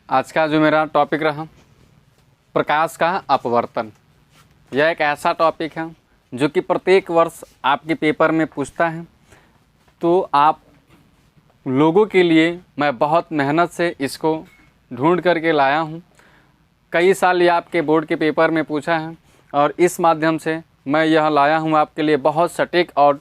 आज का जो मेरा टॉपिक रहा प्रकाश का अपवर्तन। यह एक ऐसा टॉपिक है जो कि प्रत्येक वर्ष आपके पेपर में पूछता है। तो आप लोगों के लिए मैं बहुत मेहनत से इसको ढूंढ करके लाया हूँ। कई साल ये आपके बोर्ड के पेपर में पूछा है और इस माध्यम से मैं यह लाया हूँ आपके लिए बहुत सटीक और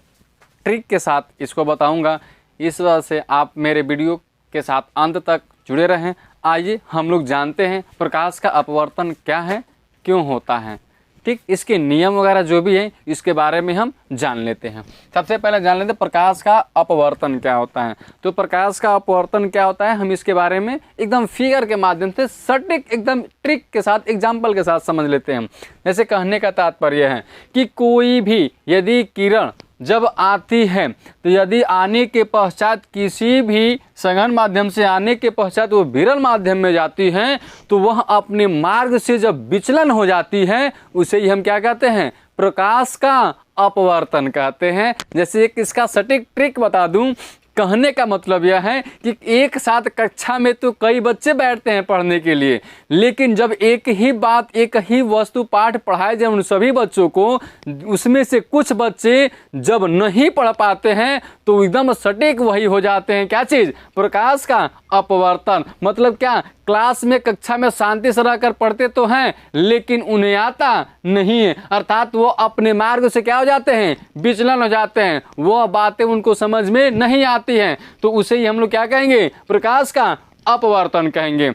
ट्रिक के साथ इसको बताऊँगा। इस वजह से आप मेरे वीडियो के साथ अंत तक जुड़े रहें। आइए हम लोग जानते हैं प्रकाश का अपवर्तन क्या है, क्यों होता है, ठीक, इसके नियम वगैरह जो भी है इसके बारे में हम जान लेते हैं। सबसे पहले जान लेते हैं प्रकाश का अपवर्तन क्या होता है। तो प्रकाश का अपवर्तन क्या होता है हम इसके बारे में एकदम फिगर के माध्यम से सटीक एकदम ट्रिक के साथ एग्जाम्पल के साथ समझ लेते हैं। जैसे कहने का तात्पर्य है कि कोई भी यदि किरण जब आती है तो यदि आने के पश्चात किसी भी सघन माध्यम से आने के पश्चात वो विरल माध्यम में जाती हैं तो वह अपने मार्ग से जब विचलन हो जाती है उसे ही हम क्या कहते हैं, प्रकाश का अपवर्तन कहते हैं। जैसे एक इसका सटीक ट्रिक बता दूं, कहने का मतलब यह है कि एक साथ कक्षा में तो कई बच्चे बैठते हैं पढ़ने के लिए, लेकिन जब एक ही बात एक ही वस्तु पाठ पढ़ाए जाए उन सभी बच्चों को, उसमें से कुछ बच्चे जब नहीं पढ़ पाते हैं तो एकदम सटीक वही हो जाते हैं। क्या चीज़, प्रकाश का अपवर्तन। मतलब क्या, क्लास में कक्षा में शांति से रहकर पढ़ते तो हैं लेकिन उन्हें आता नहीं है, अर्थात वो अपने मार्ग से क्या हो जाते हैं, विचलन हो जाते हैं, वो बातें उनको समझ में नहीं आती हैं। तो उसे ही हम लोग क्या कहेंगे, प्रकाश का अपवर्तन कहेंगे।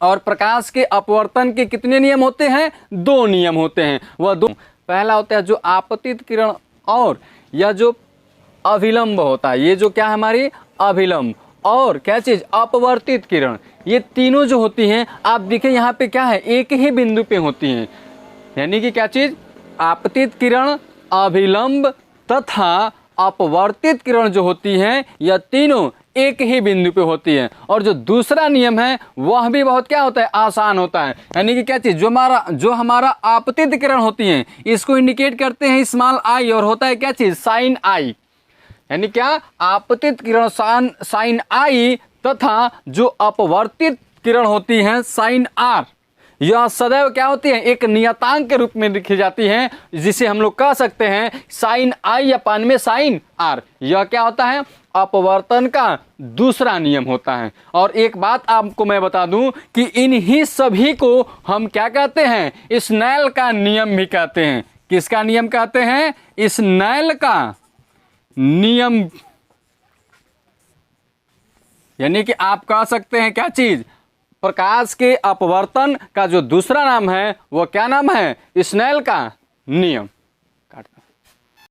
और प्रकाश के अपवर्तन के कितने नियम होते हैं, दो नियम होते हैं। वह दो, पहला होता है जो आपतित किरण और या जो अभिलंब होता है, ये जो क्या है हमारी अभिलंब, और क्या चीज अपवर्तित किरण। ये तीनों जो होती हैं आप देखिए यहाँ पे क्या है, एक ही बिंदु पे होती हैं। यानी कि क्या चीज, आपतित किरण, अभिलंब तथा अपवर्तित किरण जो होती हैं यह तीनों एक ही बिंदु पे होती है। और जो दूसरा नियम है वह भी बहुत क्या होता है, आसान होता है। यानी कि क्या चीज, जो हमारा आपतित किरण होती है इसको इंडिकेट करते हैं स्मॉल आई और होता है क्या चीज, साइन आई। यानी क्या, आपतित किरण साइन आई तथा जो अपवर्तित किरण होती है साइन आर, यह सदैव क्या होती है, एक नियतांक के रूप में लिखी जाती है, जिसे हम लोग कह सकते हैं साइन आई अपान में साइन आर। यह क्या होता है, अपवर्तन का दूसरा नियम होता है। और एक बात आपको मैं बता दूं कि इन्हीं सभी को हम क्या कहते हैं, स्नेल का नियम भी कहते हैं। किसका नियम कहते हैं, स्नेल का नियम। यानी कि आप कह सकते हैं क्या चीज, प्रकाश के अपवर्तन का जो दूसरा नाम है वो क्या नाम है, स्नेल का नियम। काटता